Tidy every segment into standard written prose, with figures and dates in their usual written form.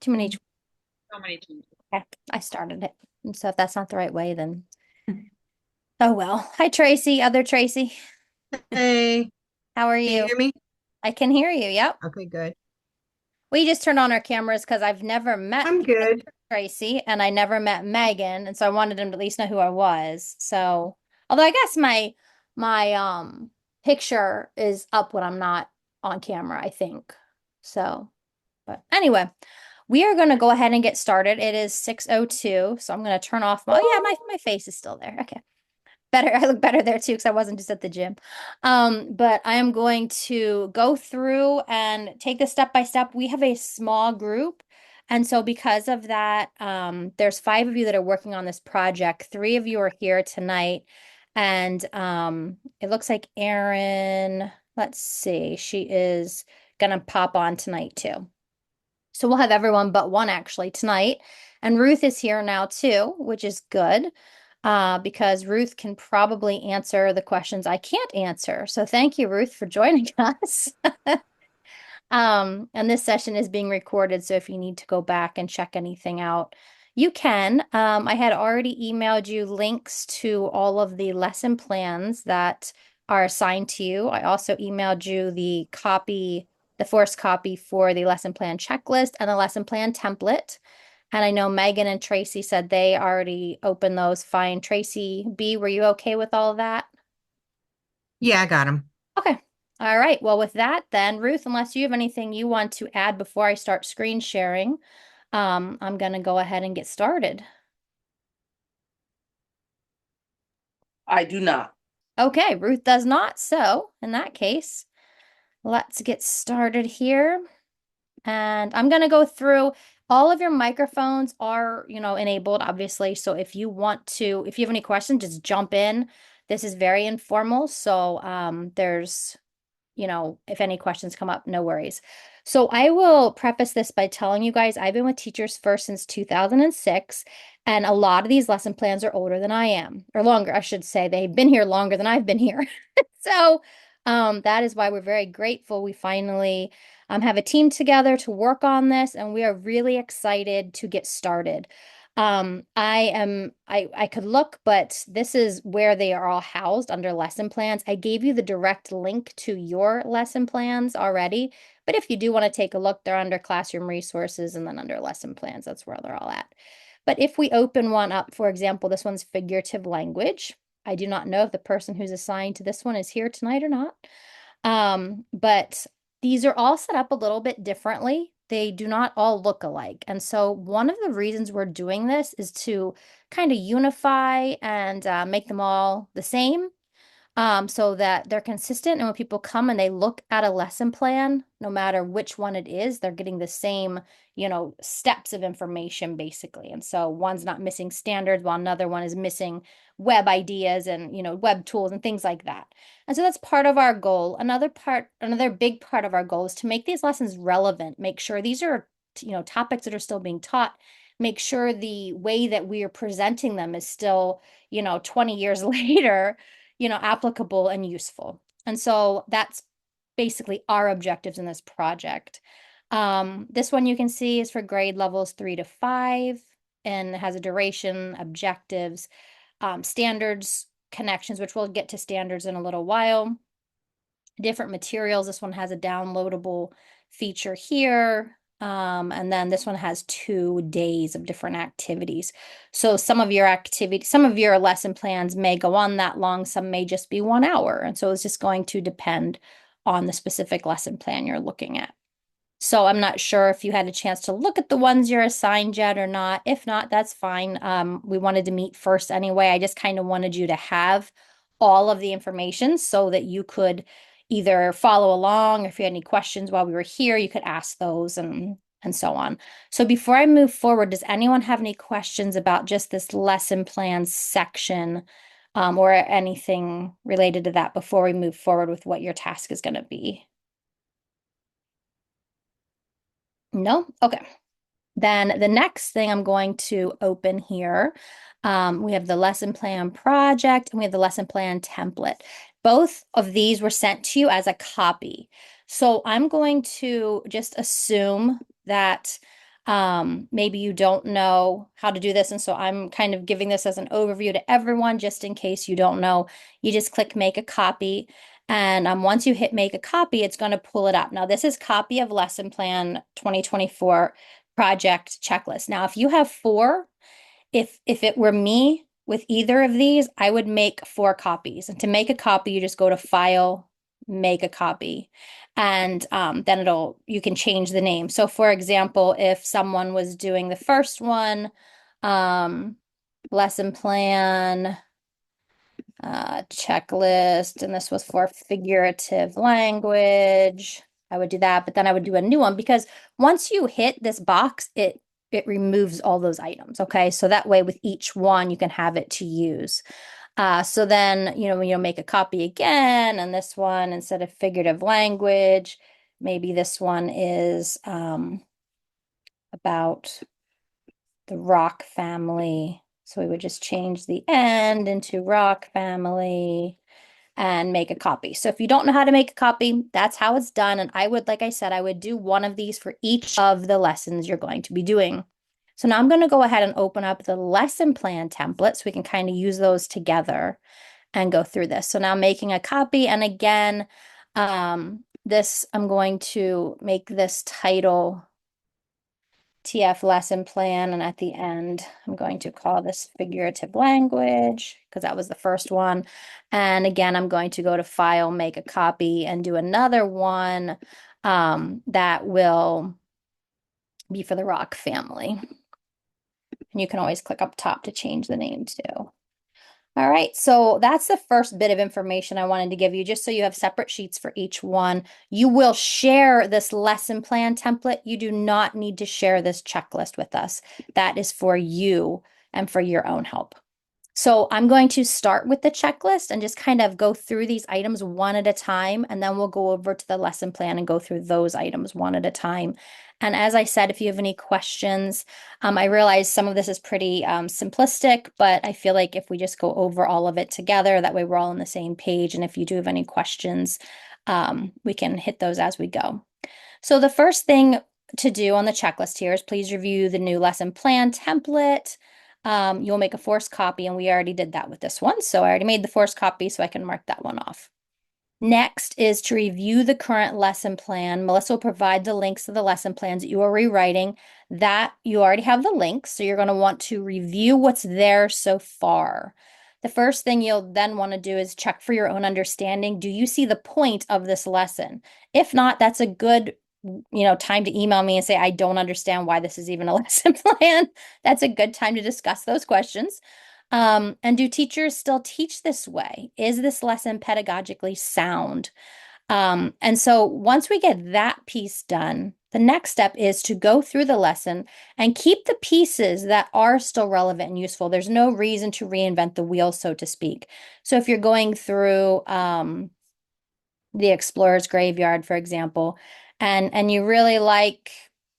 Too many. So many changes. Okay, I started it. And so if that's not the right way, then oh well. Hi, Tracy. Other Tracy. Hey, How are can you you? hear me? I can hear you. Yep. Okay, good. We just turned on our cameras because I've never met I'm the other good. Tracy and I never met Megan. And so I wanted him to at least know who I was. So although I guess my picture is up when I'm not on camera, I think. So, but anyway, we are gonna go ahead and get started. It is 6:02, so I'm gonna turn off my, oh yeah, my face is still there. Okay. Better, I look better there too because I wasn't just at the gym. But I am going to go through and take this step by step. We have a small group, and so because of that, there's 5 of you that are working on this project. 3 of you are here tonight, and it looks like Erin, let's see, she is gonna pop on tonight too. So we'll have everyone but one actually tonight. And Ruth is here now too, which is good because Ruth can probably answer the questions I can't answer. So thank you, Ruth, for joining us. And this session is being recorded, so if you need to go back and check anything out, you can. I had already emailed you links to all of the lesson plans that are assigned to you. I also emailed you the copy, the forced copy for the lesson plan checklist and the lesson plan template. And I know Megan and Tracy said they already opened those fine. Tracy B, were you okay with all of that? Yeah, I got him. Okay. All right. Well, with that, then, Ruth, unless you have anything you want to add before I start screen sharing, I'm going to go ahead and get started. I do not. Okay. Ruth does not. So, in that case, let's get started here. And I'm going to go through all of your microphones are, enabled, obviously. So if you want to, if you have any questions, just jump in. This is very informal. So there's if any questions come up, no worries. So I will preface this by telling you guys I've been with Teachers First since 2006, and a lot of these lesson plans are older than I am, or longer, I should say. They've been here longer than I've been here. So that is why we're very grateful we finally have a team together to work on this, and we are really excited to get started. I could look, but this is where they are all housed under lesson plans. I gave you the direct link to your lesson plans already, but if you do want to take a look, they're under classroom resources and then under lesson plans. That's where they're all at. But if we open one up, for example, this one's figurative language. I do not know if the person who's assigned to this one is here tonight or not. But these are all set up a little bit differently. They do not all look alike. And so one of the reasons we're doing this is to kind of unify and make them all the same so that they're consistent. And when people come and they look at a lesson plan, no matter which one it is, they're getting the same, steps of information basically. And so one's not missing standards while another one is missing web ideas and, web tools and things like that. And so that's part of our goal. Another big part of our goal is to make these lessons relevant, make sure these are, topics that are still being taught, make sure the way that we are presenting them is still, 20 years later applicable and useful. And so that's basically our objectives in this project. This one you can see is for grade levels 3 to 5 and has a duration, objectives, standards, connections, which we'll get to standards in a little while. Different materials. This one has a downloadable feature here. And then this one has 2 days of different activities. So some of your lesson plans may go on that long, some may just be 1 hour. And so it's just going to depend on the specific lesson plan you're looking at. So I'm not sure if you had a chance to look at the ones you're assigned yet or not. If not, that's fine. We wanted to meet first anyway. I just kind of wanted you to have all of the information so that you could either follow along, or if you had any questions while we were here, you could ask those and so on. So before I move forward, does anyone have any questions about just this lesson plan section, or anything related to that before we move forward with what your task is going to be? No? Okay. Then the next thing I'm going to open here, we have the lesson plan project and we have the lesson plan template. Both of these were sent to you as a copy. So I'm going to just assume that Maybe you don't know how to do this. And so I'm kind of giving this as an overview to everyone, just in case you don't know. You just click make a copy. And once you hit make a copy, it's going to pull it up. Now, this is copy of lesson plan 2024 project checklist. Now, if you have four, if it were me with either of these, I would make four copies. And to make a copy, you just go to File, Make a Copy, and then you can change the name. So, for example, if someone was doing the first one, um, lesson plan, checklist, and this was for figurative language, I would do that, but then I would do a new one because once you hit this box, it removes all those items. Okay, so that way with each one you can have it to use. So then, when you make a copy again, and this one, instead of figurative language, maybe this one is about the Rock family. So we would just change the end into Rock family and make a copy. So if you don't know how to make a copy, that's how it's done. And I would, like I said, I would do one of these for each of the lessons you're going to be doing. So now I'm going to go ahead and open up the lesson plan template so we can kind of use those together and go through this. So now I'm making a copy. And again, I'm going to make this title TF lesson plan. And at the end, I'm going to call this figurative language because that was the first one. And again, I'm going to go to File, Make a Copy, and do another one that will be for the Rock family. And you can always click up top to change the name too. All right, so that's the first bit of information I wanted to give you, just so you have separate sheets for each one. You will share this lesson plan template. You do not need to share this checklist with us. That is for you and for your own help. So I'm going to start with the checklist and just kind of go through these items one at a time, and then we'll go over to the lesson plan and go through those items one at a time. And as I said, if you have any questions, I realize some of this is pretty simplistic, but I feel like if we just go over all of it together, that way we're all on the same page. And if you do have any questions, we can hit those as we go. So the first thing to do on the checklist here is please review the new lesson plan template. You'll make a forced copy, and we already did that with this one. So I already made the forced copy, so I can mark that one off. Next is to review the current lesson plan. Melissa will provide the links to the lesson plans that you are rewriting. That you already have the links, so you're going to want to review what's there so far. The first thing you'll then want to do is check for your own understanding. Do you see the point of this lesson? If not, that's a good time to email me and say, I don't understand why this is even a lesson plan. That's a good time to discuss those questions. And do teachers still teach this way? Is this lesson pedagogically sound? And so once we get that piece done, the next step is to go through the lesson and keep the pieces that are still relevant and useful. There's no reason to reinvent the wheel, so to speak. So if you're going through the Explorer's Graveyard, for example, and you really like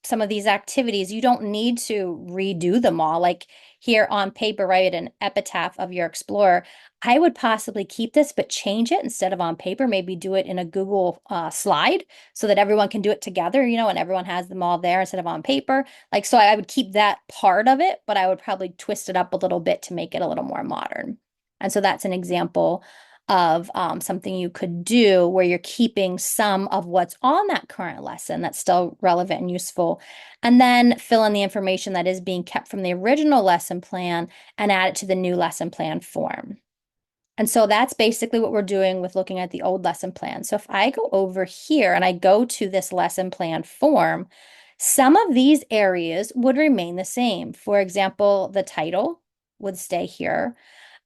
some of these activities, you don't need to redo them all. Like here on paper, write an epitaph of your Explorer. I would possibly keep this, but change it instead of on paper. Maybe do it in a Google slide so that everyone can do it together, and everyone has them all there instead of on paper. Like, so I would keep that part of it, but I would probably twist it up a little bit to make it a little more modern. And so that's an example of something you could do where you're keeping some of what's on that current lesson that's still relevant and useful, and then fill in the information that is being kept from the original lesson plan and add it to the new lesson plan form. And so that's basically what we're doing with looking at the old lesson plan. So if I go over here and I go to this lesson plan form, some of these areas would remain the same. For example, the title would stay here.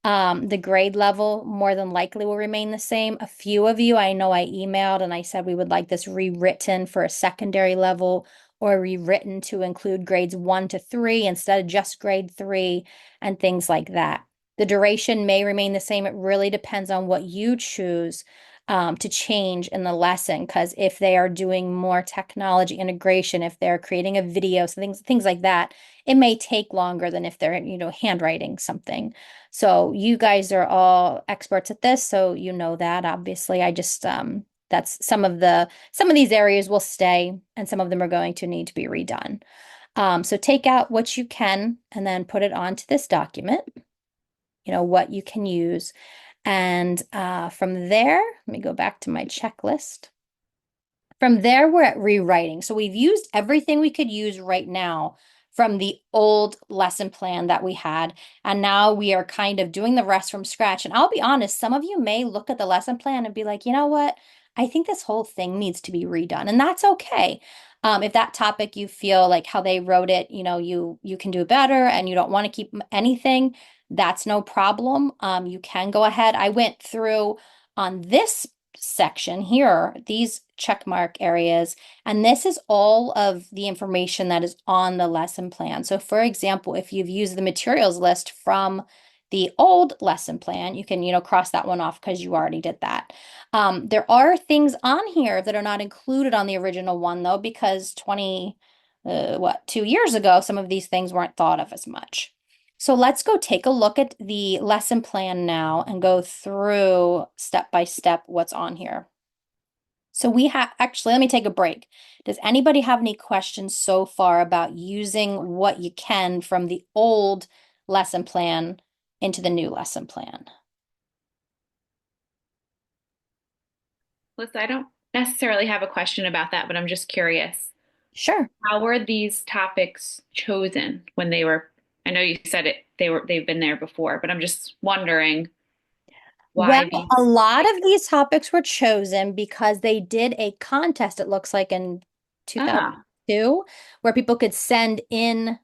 The grade level more than likely will remain the same. A few of you, I know I emailed and I said we would like this rewritten for a secondary level or rewritten to include grades 1 to 3 instead of just grade 3 and things like that. The duration may remain the same. It really depends on what you choose to change in the lesson, because if they are doing more technology integration, if they're creating a video, so things like that, it may take longer than if they're, handwriting something. So you guys are all experts at this, so you know that. Obviously, I just that's some of these areas will stay, and some of them are going to need to be redone. So take out what you can and then put it onto this document, what you can use. And from there, let me go back to my checklist. From there, we're at rewriting. So we've used everything we could use right now from the old lesson plan that we had. And now we are kind of doing the rest from scratch. And I'll be honest, some of you may look at the lesson plan and be like, you know what? I think this whole thing needs to be redone. And that's okay. If that topic you feel like how they wrote it, you can do better and you don't want to keep anything, that's no problem. You can go ahead. I went through on this section here, these check mark areas, and this is all of the information that is on the lesson plan. So for example, if you've used the materials list from the old lesson plan, you can, cross that one off because you already did that. There are things on here that are not included on the original one though, because 2 years ago, some of these things weren't thought of as much. So let's go take a look at the lesson plan now and go through step by step what's on here. So actually, let me take a break. Does anybody have any questions so far about using what you can from the old lesson plan into the new lesson plan? Lisa, I don't necessarily have a question about that, but I'm just curious. Sure. How were these topics chosen when I know you said they've been there before, but I'm just wondering Well, why these. a lot of these topics were chosen because they did a contest, it looks like in Ah, 2002, where people could send in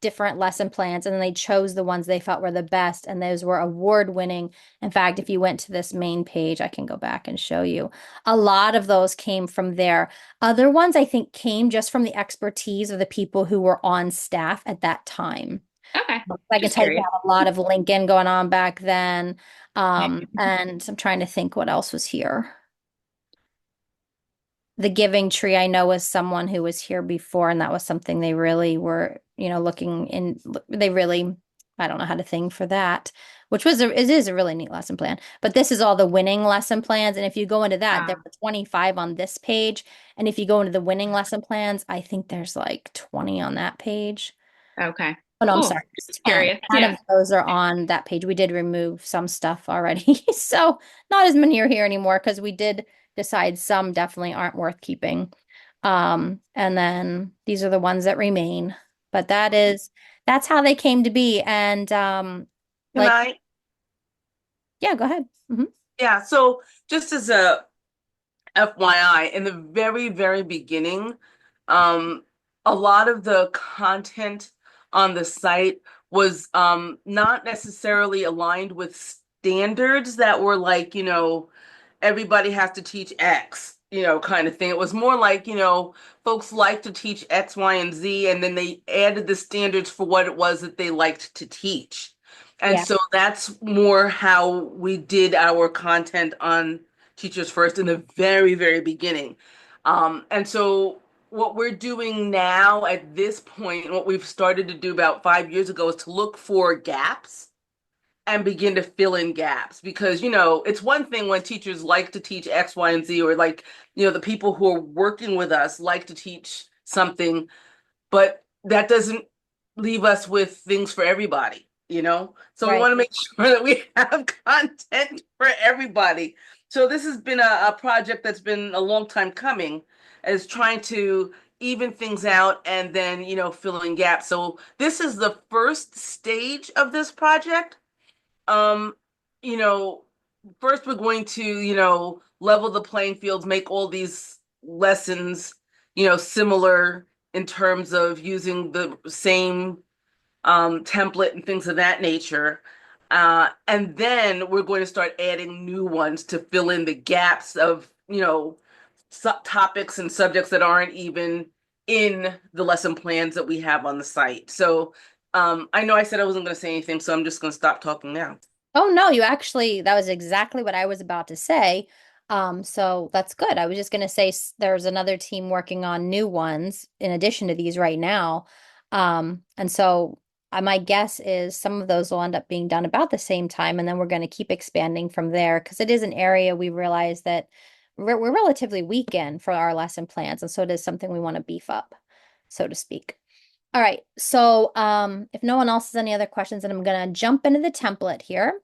different lesson plans and then they chose the ones they felt were the best, and those were award winning. In fact, if you went to this main page, I can go back and show you. A lot of those came from there. Other ones I think came just from the expertise of the people who were on staff at that time. okay. I can Just tell you we curious. had a lot of Lincoln going on back then. And I'm trying to think what else was here. The Giving Tree, I know, was someone who was here before, and that was something they really were, looking in. They really, I don't know how to think for that, which it is a really neat lesson plan. But this is all the winning lesson plans, and if you go into that, there Ah, were 25 on this page, and if you go into the winning lesson plans, I think there's like 20 on that page. okay. Oh, no, I'm Cool. sorry. It's Just 10. curious. 10 of Yeah. those are on that page. We did remove some stuff already. So not as many are here anymore because we did decide some definitely aren't worth keeping. And then these are the ones that remain. But that's how they came to be. And Can like, I? yeah, go ahead. Yeah, so just as a FYI, in the very, very beginning, um, a lot of the content on the site was not necessarily aligned with standards that were like, everybody has to teach X, kind of thing. It was more like, folks like to teach X, Y, and Z, and then they added the standards for what it was that they liked to teach. And Yeah. so that's more how we did our content on Teachers First in the very, very beginning. And so what we're doing now at this point, what we've started to do about 5 years ago, is to look for gaps and begin to fill in gaps, because it's one thing when teachers like to teach X, Y, and Z, or like the people who are working with us like to teach something, but that doesn't leave us with things for everybody. So we Right. want to make sure that we have content for everybody. So this has been a project that's been a long time coming, is trying to even things out and then fill in gaps. So this is the first stage of this project. um, you know, First we're going to, level the playing fields, make all these lessons, similar in terms of using the same template and things of that nature. And then we're going to start adding new ones to fill in the gaps of, topics and subjects that aren't even in the lesson plans that we have on the site. So I know I said I wasn't going to say anything, so I'm just going to stop talking now. Oh no, that was exactly what I was about to say. So that's good. I was just going to say there's another team working on new ones in addition to these right now. And so my guess is some of those will end up being done about the same time, and then we're going to keep expanding from there because it is an area we realize that we're relatively weak in for our lesson plans, and so it is something we want to beef up, so to speak. All right. So if no one else has any other questions, then I'm going to jump into the template here.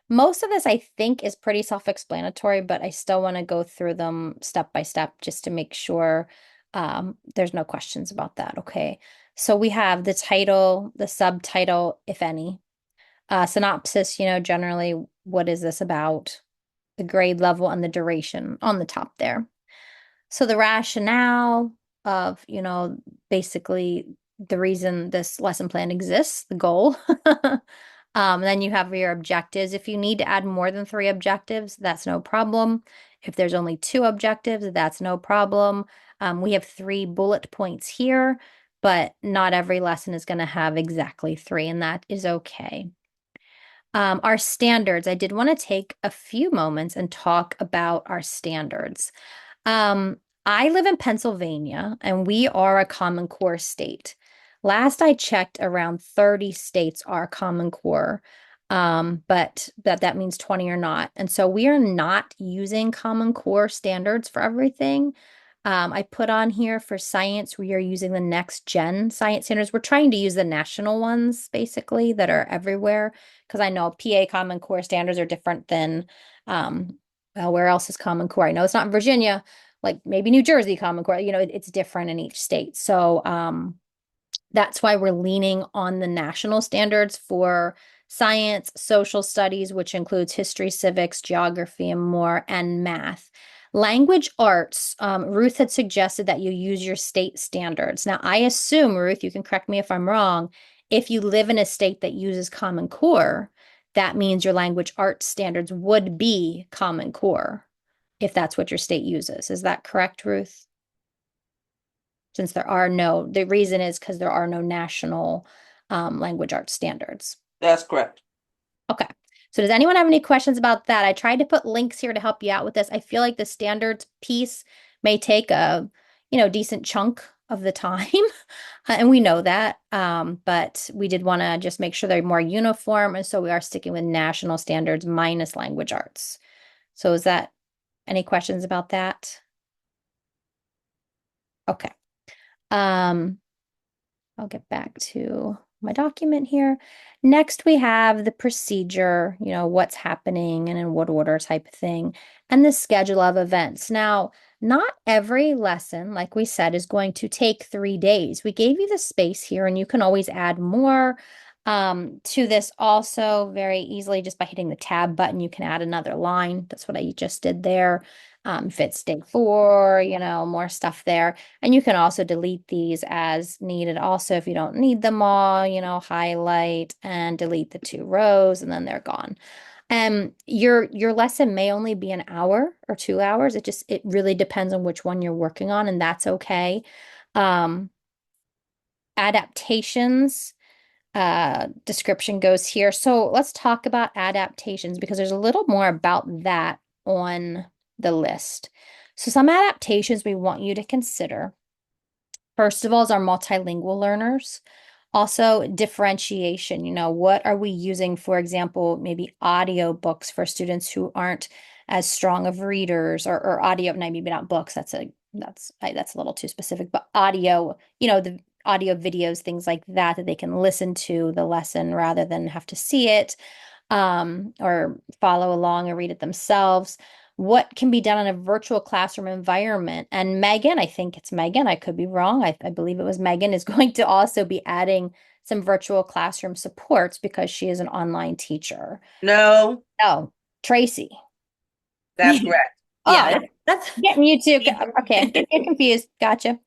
Most of this, I think, is pretty self-explanatory, but I still want to go through them step by step just to make sure there's no questions about that. Okay. So we have the title, the subtitle, if any, synopsis, generally, what is this about? The grade level and the duration on the top there. So the rationale of, basically the reason this lesson plan exists, the goal. Then you have your objectives. If you need to add more than 3 objectives, that's no problem. If there's only 2 objectives, that's no problem. We have 3 bullet points here, but not every lesson is going to have exactly 3, and that is okay. Our standards, I did want to take a few moments and talk about our standards. Um, I live in Pennsylvania and we are a Common Core state. Last I checked, around 30 states are Common Core, but that means 20 are not. And so we are not using Common Core standards for everything. I put on here for science, we are using the next gen science standards. We're trying to use the national ones basically that are everywhere because I know PA Common Core standards are different than, well, where else is Common Core? I know it's not in Virginia, like maybe New Jersey Common Core, it's different in each state. So that's why we're leaning on the national standards for science, social studies, which includes history, civics, geography, and more, and math. Language arts, Ruth had suggested that you use your state standards. Now, I assume, Ruth, you can correct me if I'm wrong, if you live in a state that uses Common Core, that means your language arts standards would be Common Core, if that's what your state uses. Is that correct, Ruth? Since the reason is because there are no national language arts standards. That's correct. Okay. So does anyone have any questions about that? I tried to put links here to help you out with this. I feel like the standards piece may take a, decent chunk of the time. And we know that. But we did want to just make sure they're more uniform. And so we are sticking with national standards minus language arts. So is that any questions about that? Okay. Um, I'll get back to my document here. Next, we have the procedure, what's happening and in what order type of thing, and the schedule of events. Now, not every lesson, like we said, is going to take 3 days. We gave you the space here, and you can always add more to this also very easily just by hitting the tab button. You can add another line. That's what I just did there. If it's day 4, more stuff there. And you can also delete these as needed. Also, if you don't need them all, highlight and delete the 2 rows and then they're gone. Your lesson may only be an hour or 2 hours. It really depends on which one you're working on, and that's okay. Adaptations description goes here. So let's talk about adaptations because there's a little more about that on the list. So some adaptations we want you to consider. First of all, is our multilingual learners. Also, differentiation. What are we using, for example, maybe audio books for students who aren't as strong of readers or audio, maybe not books. That's a little too specific, but audio, the audio videos, things like that, that they can listen to the lesson rather than have to see it, or follow along or read it themselves. What can be done in a virtual classroom environment? And Megan, I think it's Megan, I could be wrong. I believe it was Megan, is going to also be adding some virtual classroom supports because she is an online teacher. No, Oh, Tracy. that's correct. Yeah, that's getting you to, okay, I'm getting confused. Gotcha.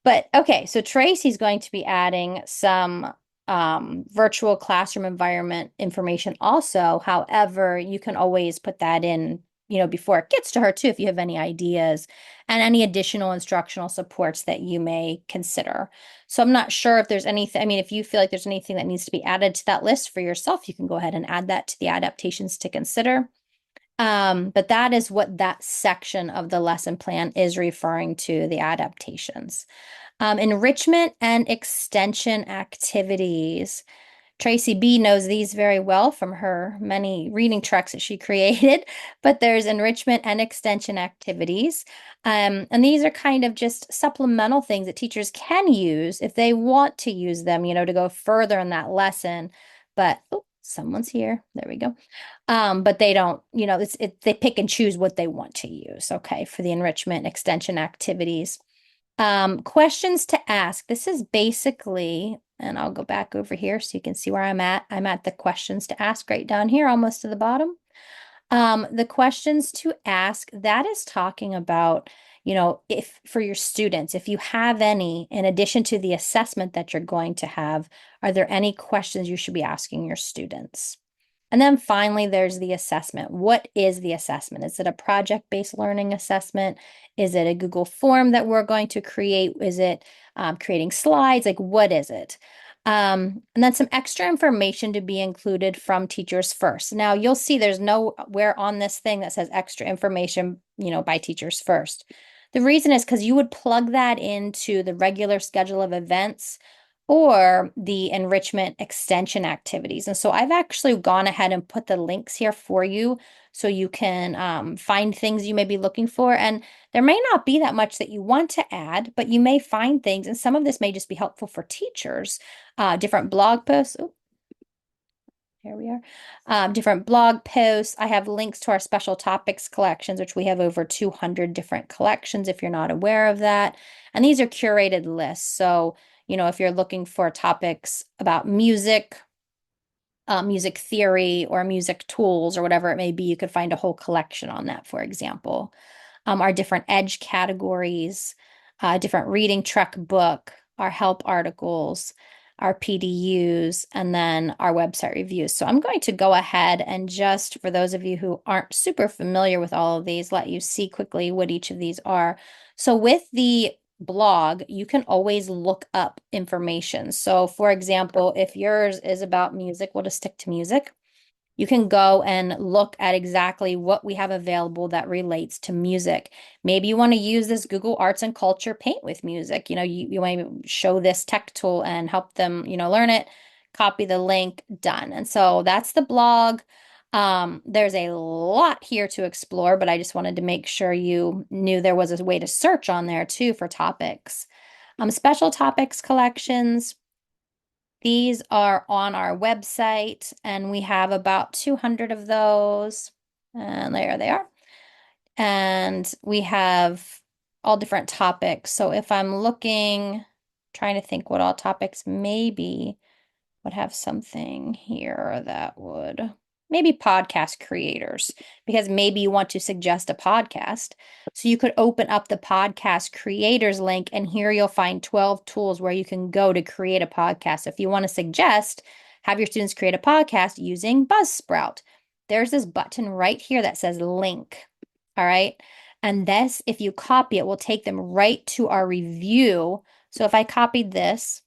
But okay, so Tracy's going to be adding some virtual classroom environment information also. However, you can always put that in, before it gets to her too, if you have any ideas and any additional instructional supports that you may consider. So I'm not sure if there's anything, if you feel like there's anything that needs to be added to that list for yourself, you can go ahead and add that to the adaptations to consider. But that is what that section of the lesson plan is referring to, the adaptations. Enrichment and extension activities. Tracy B knows these very well from her many reading tracks that she created, but there's enrichment and extension activities. And these are kind of just supplemental things that teachers can use if they want to use them, to go further in that lesson. But oh, someone's here. There we go. But they don't, they pick and choose what they want to use, okay, for the enrichment extension activities. Questions to ask. This is basically, and I'll go back over here so you can see where I'm at. I'm at the questions to ask right down here, almost to the bottom. The questions to ask, that is talking about, if for your students, if you have any, in addition to the assessment that you're going to have, are there any questions you should be asking your students? And then finally, there's the assessment. What is the assessment? Is it a project-based learning assessment? Is it a Google form that we're going to create? Is it creating slides? Like, what is it? And then some extra information to be included from Teachers First. Now, you'll see there's nowhere on this thing that says extra information, by Teachers First. The reason is because you would plug that into the regular schedule of events or the enrichment extension activities. And so I've actually gone ahead and put the links here for you so you can find things you may be looking for. And there may not be that much that you want to add, but you may find things, and some of this may just be helpful for teachers. Different blog posts. Oh, here we are. Different blog posts. I have links to our special topics collections, which we have over 200 different collections if you're not aware of that. And these are curated lists. So if you're looking for topics about music, music theory, or music tools, or whatever it may be, you could find a whole collection on that, for example. Our different EDGE categories, different reading truck book, our help articles, our PDUs, and then our website reviews. So I'm going to go ahead and just, for those of you who aren't super familiar with all of these, let you see quickly what each of these are. So with the blog, you can always look up information. So for example, if yours is about music, we'll just stick to music. You can go and look at exactly what we have available that relates to music. Maybe you want to use this Google Arts and Culture Paint with music. You might show this tech tool and help them, learn it, copy the link, done. And so that's the blog. There's a lot here to explore, but I just wanted to make sure you knew there was a way to search on there too for topics. Special topics collections. These are on our website, and we have about 200 of those. And there they are. And we have all different topics. So if I'm trying to think what all topics maybe would have something here that would maybe podcast creators, because maybe you want to suggest a podcast. So you could open up the podcast creators link, and here you'll find 12 tools where you can go to create a podcast. If you want to suggest, have your students create a podcast using Buzzsprout. There's this button right here that says link. All right. And this, if you copy it, will take them right to our review. So if I copied this,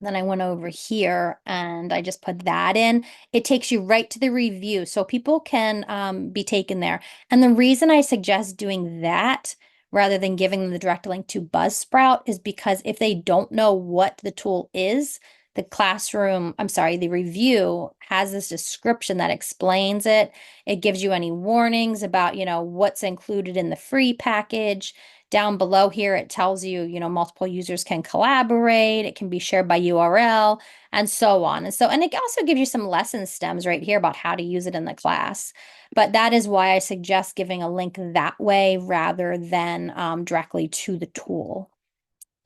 then I went over here and I just put that in. It takes you right to the review, so people can be taken there. And the reason I suggest doing that rather than giving them the direct link to Buzzsprout is because if they don't know what the tool is, the review has this description that explains it. It gives you any warnings about, what's included in the free package. Down below here, it tells you, multiple users can collaborate, it can be shared by URL, and so on. And it also gives you some lesson stems right here about how to use it in the class. But that is why I suggest giving a link that way rather than directly to the tool.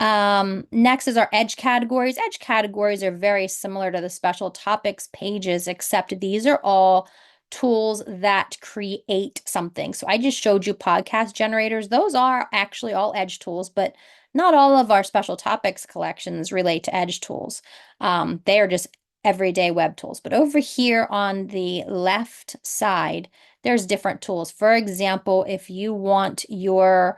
Next is our EDGE categories. EDGE categories are very similar to the special topics pages, except these are all tools that create something. So I just showed you podcast generators. Those are actually all EDGE tools, but not all of our special topics collections relate to EDGE tools. They are just everyday web tools. But over here on the left side, there's different tools. For example, if you want your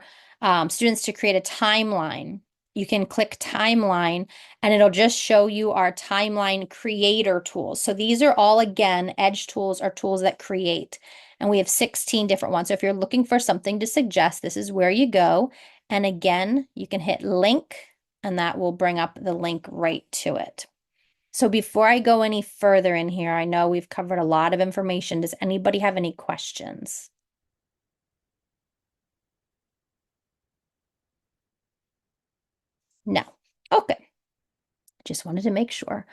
students to create a timeline, you can click timeline and it'll just show you our timeline creator tools. So these are all, again, EDGE tools are tools that create. And we have 16 different ones. So if you're looking for something to suggest, this is where you go. And again, you can hit link and that will bring up the link right to it. So before I go any further in here, I know we've covered a lot of information. Does anybody have any questions? No. Okay. Just wanted to make sure.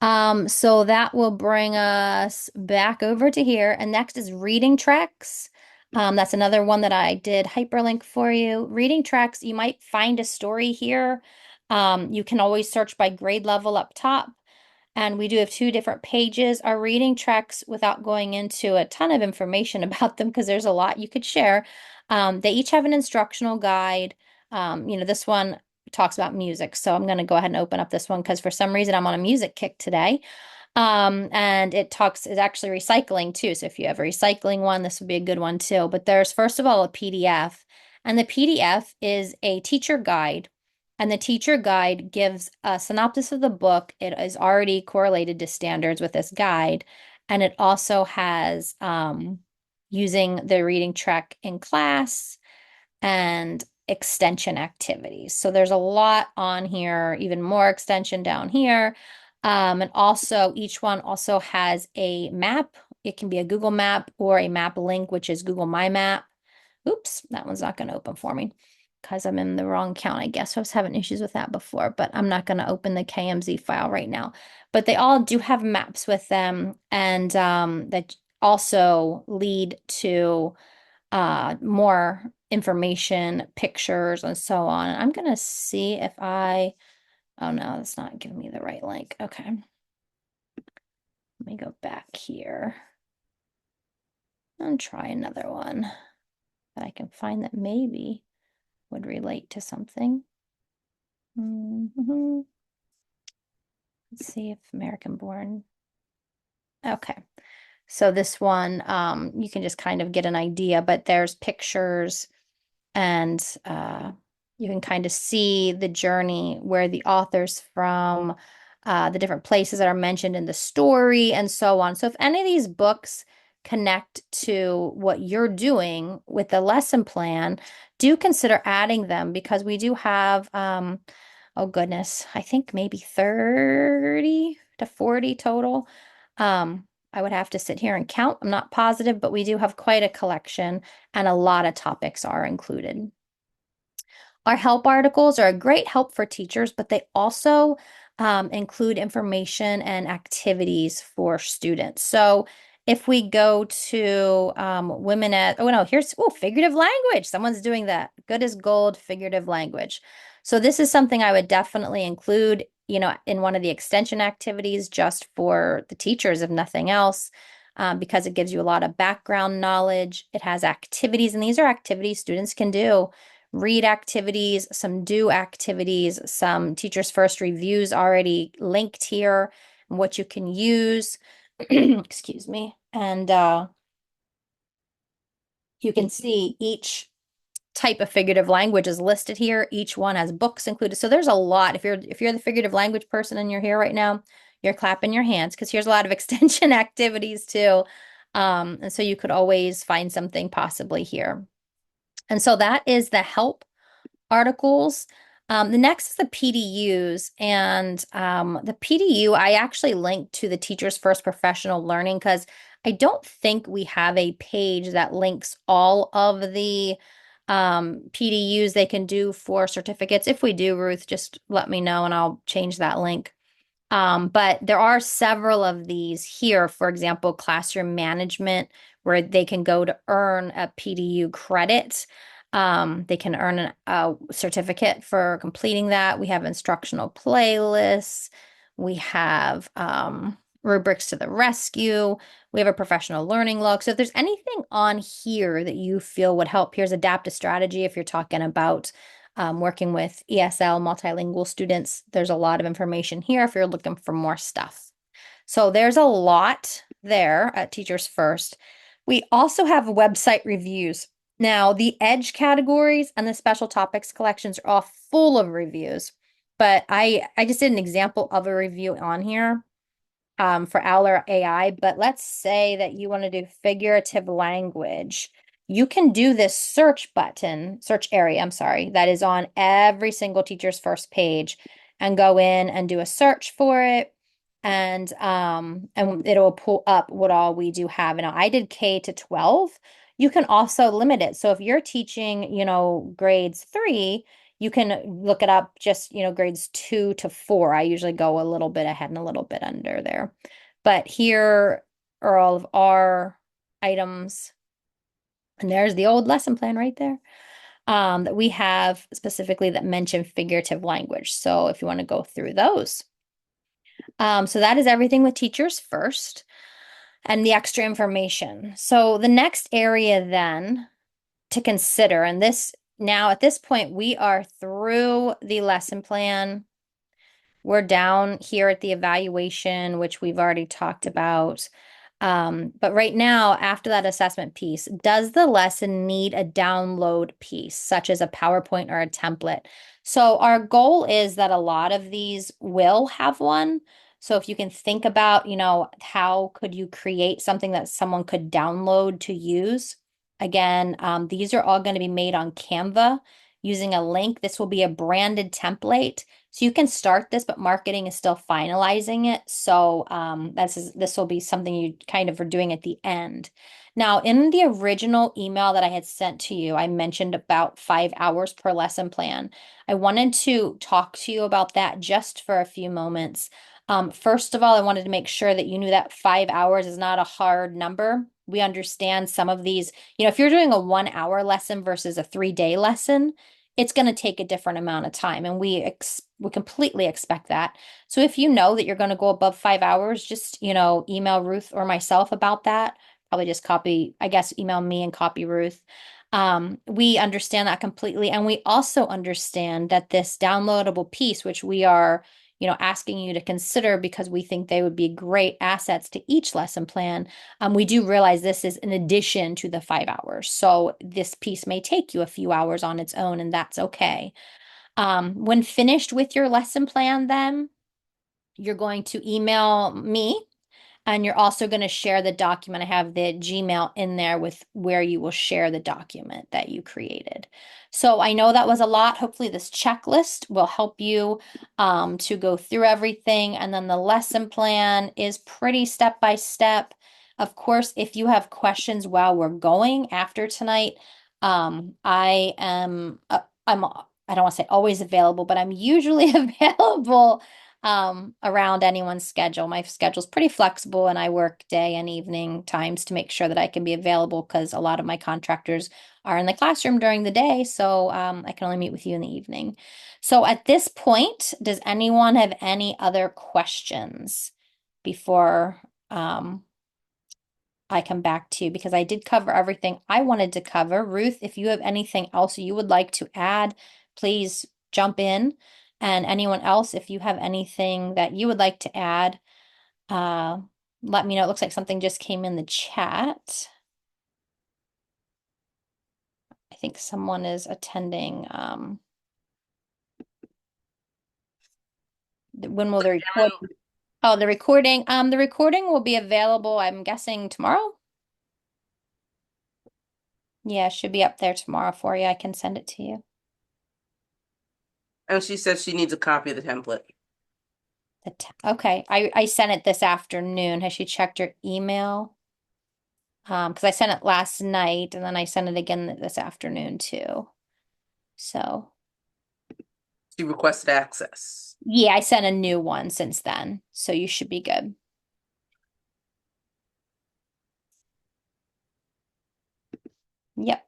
So that will bring us back over to here. And next is reading tracks. That's another one that I did hyperlink for you. Reading tracks, you might find a story here. You can always search by grade level up top. And we do have two different pages. Our reading tracks, without going into a ton of information about them, because there's a lot you could share, they each have an instructional guide. This one talks about music. So I'm going to go ahead and open up this one because for some reason I'm on a music kick today. And it's actually recycling too. So if you have a recycling one, this would be a good one too. But there's first of all a PDF, and the PDF is a teacher guide. And the teacher guide gives a synopsis of the book. It is already correlated to standards with this guide. And it also has using the reading track in class and extension activities. So there's a lot on here, even more extension down here. And also each one also has a map. It can be a Google map or a map link, which is Google My Map. Oops, that one's not going to open for me because I'm in the wrong count, I guess. I was having issues with that before, but I'm not going to open the KMZ file right now. But they all do have maps with them, and that also lead to more information, pictures, and so on. I'm going to see if oh no, that's not giving me the right link. Okay. Let me go back here and try another one that I can find that maybe would relate to something. Let's see if American Born. Okay. So this one, you can just kind of get an idea, but there's pictures and you can kind of see the journey where the author's from, the different places that are mentioned in the story, and so on. So if any of these books connect to what you're doing with the lesson plan, do consider adding them because we do have, oh goodness, I think maybe 30 to 40 total. I would have to sit here and count. I'm not positive, but we do have quite a collection and a lot of topics are included. Our help articles are a great help for teachers, but they also include information and activities for students. So if we go to women at, oh no, here's, oh, figurative language. Someone's doing that. Good as gold, figurative language. So this is something I would definitely include, in one of the extension activities just for the teachers, if nothing else, because it gives you a lot of background knowledge. It has activities, and these are activities students can do. Read activities, some do activities, some teachers first reviews already linked here, and what you can use. Excuse me. And you can see each type of figurative language is listed here. Each one has books included. So there's a lot. If you're the figurative language person and you're here right now, you're clapping your hands because here's a lot of extension activities too. And so you could always find something possibly here. And so that is the help articles. The next is the PDUs, and the PDU, I actually linked to the Teachers First Professional Learning because I don't think we have a page that links all of the PDUs they can do for certificates. If we do, Ruth, just let me know and I'll change that link. But there are several of these here, for example, classroom management, where they can go to earn a PDU credit. They can earn a certificate for completing that. We have instructional playlists. We have rubrics to the rescue. We have a professional learning log. So if there's anything on here that you feel would help, here's adaptive strategy. If you're talking about working with ESL multilingual students, there's a lot of information here if you're looking for more stuff. So there's a lot there at Teachers First. We also have website reviews. Now, the EDGE categories and the special topics collections are all full of reviews, but I just did an example of a review on here for Owler AI. But let's say that you want to do figurative language. You can do this search area, I'm sorry, that is on every single Teachers First page and go in and do a search for it. and it'll pull up what all we do have. And I did K to 12. You can also limit it. So if you're teaching, grades 3, you can look it up just, grades 2 to 4. I usually go a little bit ahead and a little bit under there. But here are all of our items. And there's the old lesson plan right there, that we have specifically that mention figurative language. So if you want to go through those. So that is everything with teachers first and the extra information. So the next area then to consider, and this now at this point, we are through the lesson plan. We're down here at the evaluation, which we've already talked about. But right now, after that assessment piece, does the lesson need a download piece, such as a PowerPoint or a template? So our goal is that a lot of these will have one. So if you can think about, how could you create something that someone could download to use? Again, these are all going to be made on Canva using a link. This will be a branded template. So you can start this, but marketing is still finalizing it. So this will be something you kind of are doing at the end. Now, in the original email that I had sent to you, I mentioned about 5 hours per lesson plan. I wanted to talk to you about that just for a few moments. First of all, I wanted to make sure that you knew that 5 hours is not a hard number. We understand some of these, if you're doing a 1 hour lesson versus a 3-day lesson, it's going to take a different amount of time, and we completely expect that. So if you know that you're going to go above 5 hours, just, email Ruth or myself about that. Probably just email me and copy Ruth. We understand that completely. And we also understand that this downloadable piece, which we are, asking you to consider because we think they would be great assets to each lesson plan. We do realize this is in addition to the 5 hours. So this piece may take you a few hours on its own, and that's okay. When finished with your lesson plan, then you're going to email me. And you're also going to share the document. I have the Gmail in there with where you will share the document that you created. So I know that was a lot. Hopefully this checklist will help you to go through everything. And then the lesson plan is pretty step by step. Of course, if you have questions while we're going after tonight, I am, I don't want to say always available, but I'm usually available around anyone's schedule. My schedule's pretty flexible and I work day and evening times to make sure that I can be available because a lot of my contractors are in the classroom during the day. So I can only meet with you in the evening. So at this point, does anyone have any other questions before I come back to you? Because I did cover everything I wanted to cover. Ruth, if you have anything else you would like to add, please jump in. And anyone else, if you have anything that you would like to add, let me know. It looks like something just came in the chat. I think someone is attending. When will the record? Oh, the recording. The recording will be available, I'm guessing, tomorrow. Yeah, it should be up there tomorrow for you. I can send it to you. And she said she needs a copy of the template. Okay, I sent it this afternoon. Has she checked your email? Because I sent it last night and then I sent it again this afternoon too. So She requested access. yeah, I sent a new one since then. So you should be good. Yep.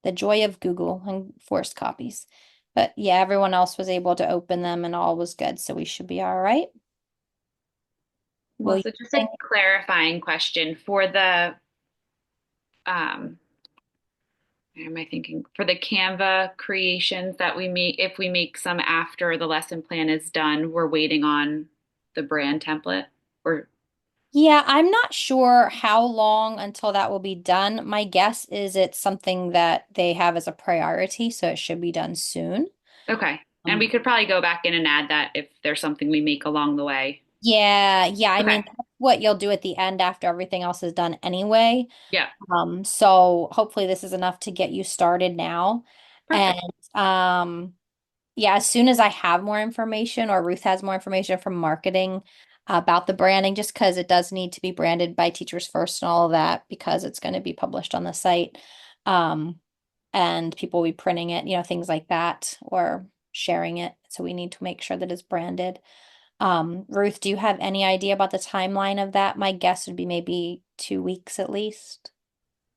The joy of Google and forced copies. But yeah, everyone else was able to open them and all was good. So we should be all right. Will Well, you so just a clarifying question for the what am I thinking? For the Canva creations that we make, if we make some after the lesson plan is done, we're waiting on the brand template or Yeah, I'm not sure how long until that will be done. My guess is it's something that they have as a priority, so it should be done soon. okay. And we could probably go back in and add that if there's something we make along the way. Yeah. I mean, Okay. that's what you'll do at the end after everything else is done anyway. Yeah. So hopefully this is enough to get you started now. And Perfect. Yeah, as soon as I have more information or Ruth has more information from marketing about the branding, just because it does need to be branded by Teachers First and all of that, because it's going to be published on the site. Um, and people will be printing it, things like that, or sharing it. So we need to make sure that it's branded. Ruth, do you have any idea about the timeline of that? My guess would be maybe 2 weeks at least.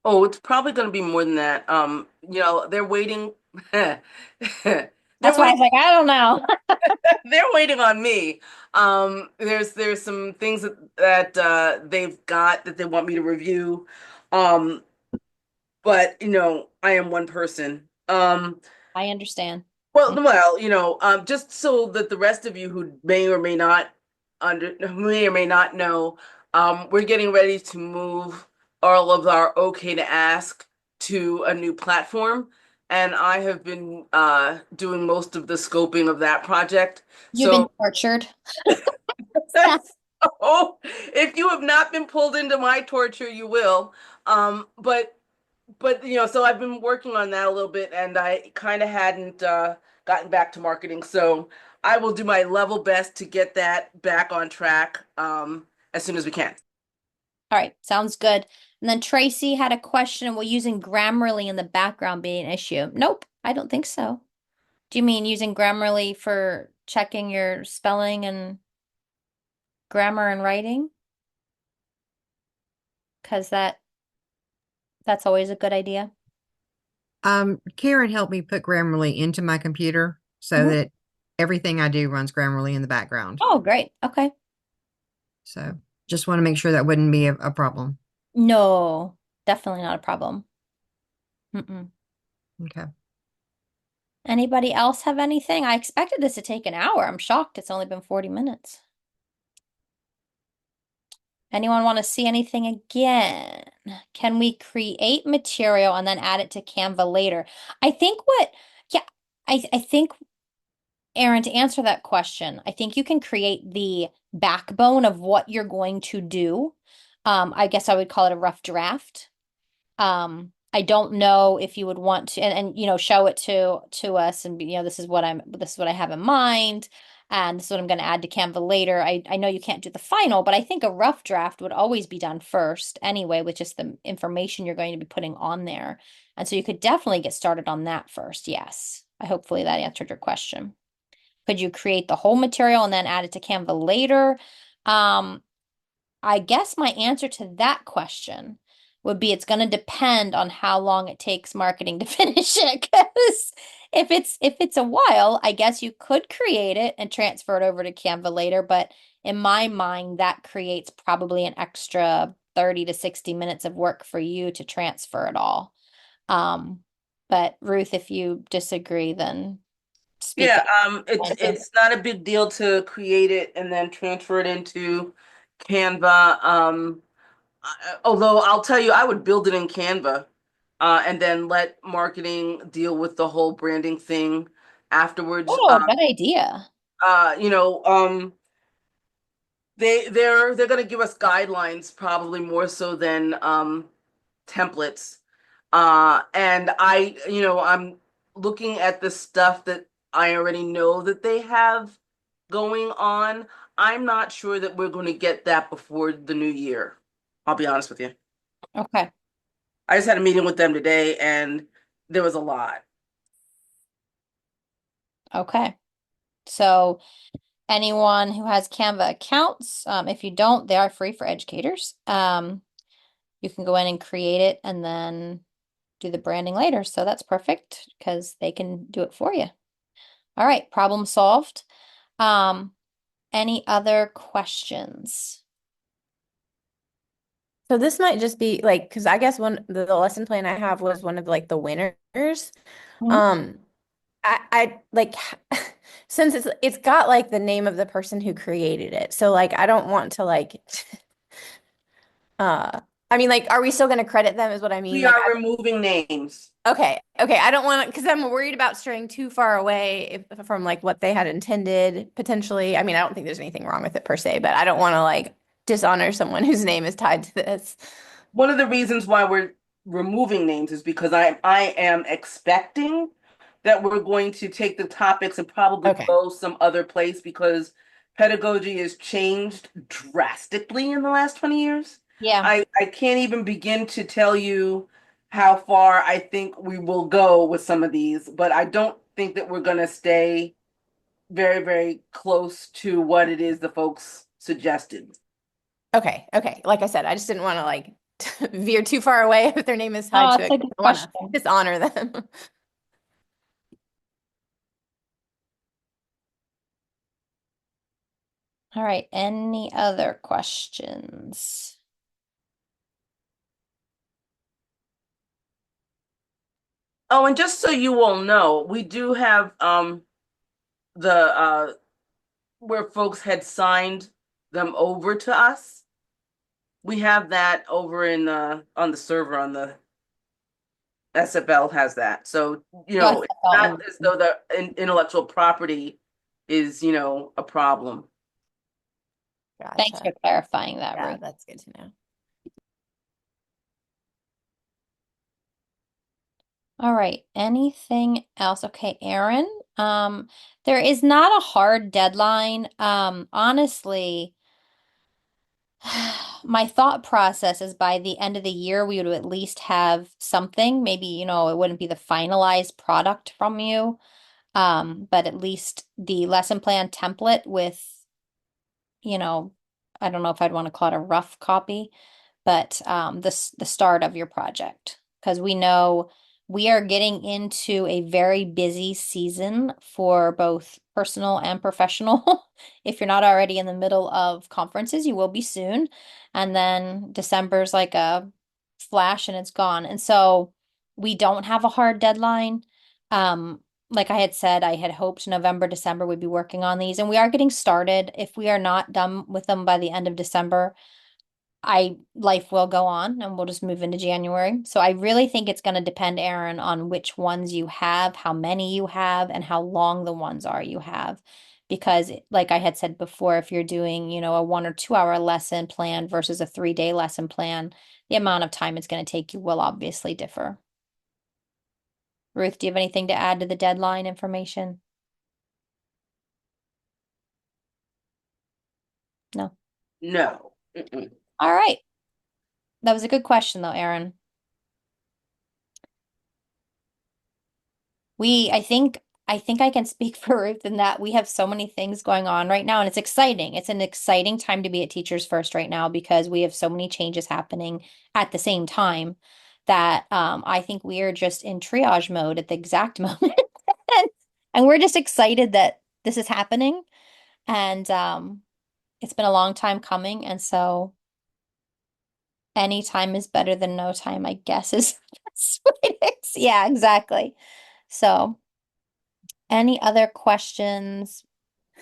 Oh, it's probably going to be more than that. They're waiting. They're That's why I waiting. was like, I don't know. They're waiting on me. There's some things that they've got that they want me to review. Um, but I am one person. I understand. Just so that the rest of you who may or may not know, we're getting ready to move all of our OK to Ask to a new platform, and I have been doing most of the scoping of that project. You've been So, tortured. oh, if you have not been pulled into my torture, you will. But so I've been working on that a little bit, and I kind of hadn't gotten back to marketing. So I will do my level best to get that back on track as soon as we can. All right, sounds good. And then Tracy had a question, will using Grammarly in the background be an issue? Nope, I don't think so. Do you mean using Grammarly for checking your spelling and grammar and writing? Because that's always a good idea. Karen helped me put Grammarly into my computer so Mhm. that everything I do runs Grammarly in the background. Oh, great. Okay. So just want to make sure that wouldn't be a problem. No, definitely not a problem. Mm-mm. Okay. Anybody else have anything? I expected this to take an hour. I'm shocked it's only been 40 minutes. Anyone want to see anything again? Can we create material and then add it to Canva later? I think yeah, I think, Aaron, to answer that question, I think you can create the backbone of what you're going to do. I guess I would call it a rough draft. I don't know if you would want to and show it to us and be, this is what I have in mind and this is what I'm going to add to Canva later. I know you can't do the final, but I think a rough draft would always be done first anyway with just the information you're going to be putting on there. And so you could definitely get started on that first. Yes. I hopefully that answered your question. Could you create the whole material and then add it to Canva later? Um, I guess my answer to that question would be it's going to depend on how long it takes marketing to finish it. Because if it's a while, I guess you could create it and transfer it over to Canva later. But in my mind, that creates probably an extra 30 to 60 minutes of work for you to transfer it all. Um, but Ruth, if you disagree, then speak Yeah, up. it's not a big deal to create it and then transfer it into Canva. Although I'll tell you, I would build it in Canva, and then let marketing deal with the whole branding thing afterwards. Oh, good idea. Uh, you know, um, they're gonna give us guidelines probably more so than templates. And I'm looking at the stuff that I already know that they have going on. I'm not sure that we're going to get that before the new year. I'll be honest with you. Okay. I just had a meeting with them today and there was a lot. Okay. So anyone who has Canva accounts, if you don't, they are free for educators. You can go in and create it and then do the branding later. So that's perfect because they can do it for you. All right, problem solved. Um, any other questions? So this might just be like, because I guess the lesson plan I have was one of like the winners. Mhm. Um, I like since it's got like the name of the person who created it. So like I don't want to like I mean like are we still gonna credit them is what I mean? We Like are removing names. okay, I don't want to because I'm worried about straying too far away from like what they had intended potentially. I mean, I don't think there's anything wrong with it per se, but I don't want to like dishonor someone whose name is tied to this. One of the reasons why we're removing names is because I am expecting that we're going to take the topics and probably Okay. go some other place because pedagogy has changed drastically in the last 20 years. Yeah. I can't even begin to tell you how far I think we will go with some of these, but I don't think that we're going to stay very, very close to what it is the folks suggested. Okay. Okay. Like I said, I just didn't want to like veer too far away if their name is tied Oh, to that's it. a good I want to question. dishonor them. All right. Any other questions? Oh, and just so you all know, we do have the where folks had signed them over to us. We have that over in on the server on the SFL has that. So, Yes, it's I not felt as though the intellectual property is, a problem. Thanks Gotcha. for clarifying that, Yeah, Ruth. that's good to know. All right. Anything else? Okay, Aaron. There is not a hard deadline. Honestly, my thought process is by the end of the year, we would at least have something. Maybe, it wouldn't be the finalized product from you. But at least the lesson plan template with, you know, I don't know if I'd want to call it a rough copy, but the start of your project. Because we know we are getting into a very busy season for both personal and professional. If you're not already in the middle of conferences, you will be soon. And then December's like a flash and it's gone. And so we don't have a hard deadline. Like I had said, I had hoped November, December we'd be working on these, and we are getting started. If we are not done with them by the end of December, life will go on and we'll just move into January. So I really think it's going to depend, Aaron, on which ones you have, how many you have, and how long the ones are you have. Because like I had said before, if you're doing, a 1 or 2 hour lesson plan versus a 3-day lesson plan, the amount of time it's going to take you will obviously differ. Ruth, do you have anything to add to the deadline information? No. No. Mm-mm. All right. That was a good question though, Aaron. I think I can speak for Ruth in that we have so many things going on right now, and it's exciting. It's an exciting time to be at Teachers First right now because we have so many changes happening at the same time that I think we are just in triage mode at the exact moment. And, and we're just excited that this is happening. And it's been a long time coming. And so any time is better than no time, I guess is that's what it is. Yeah, exactly. So. Any other questions?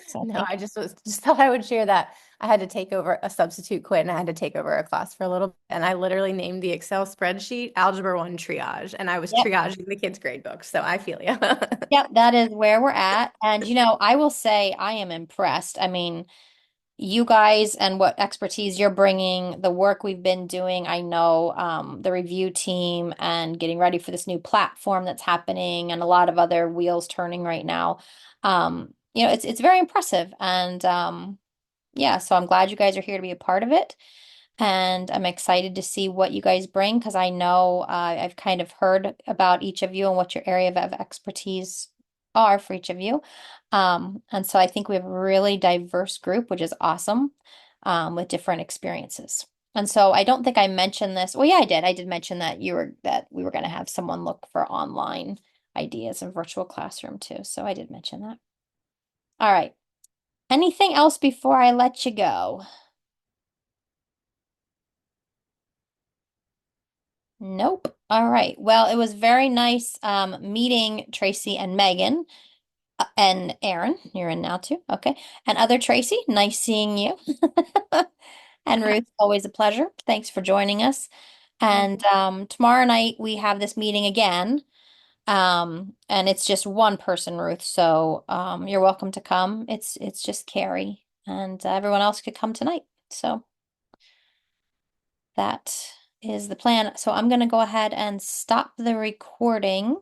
So I No, think, I just thought I would share that I had to take over a substitute quit and I had to take over a class for a little bit. And I literally named the Excel spreadsheet Algebra 1 Triage. And I was yep, triaging the kids' grade books. So I feel you. yep, that is where we're at. And I will say I am impressed. I mean, you guys and what expertise you're bringing, the work we've been doing, I know the review team and getting ready for this new platform that's happening and a lot of other wheels turning right now. It's very impressive. And yeah, so I'm glad you guys are here to be a part of it. And I'm excited to see what you guys bring because I know I've kind of heard about each of you and what your area of expertise are for each of you. And so I think we have a really diverse group, which is awesome, with different experiences. And so I don't think I mentioned this. Well, yeah, I did. I did mention that we were going to have someone look for online ideas and virtual classroom too. So I did mention that. All right. Anything else before I let you go? Nope. All right. Well, it was very nice meeting Tracy and Megan and Aaron. You're in now too. Okay. And other Tracy, nice seeing you. And Ruth, always a pleasure. Thanks for joining us. And tomorrow night we have this meeting again. And it's just one person, Ruth. So you're welcome to come. It's just Carrie and everyone else could come tonight. So that is the plan. So I'm going to go ahead and stop the recording.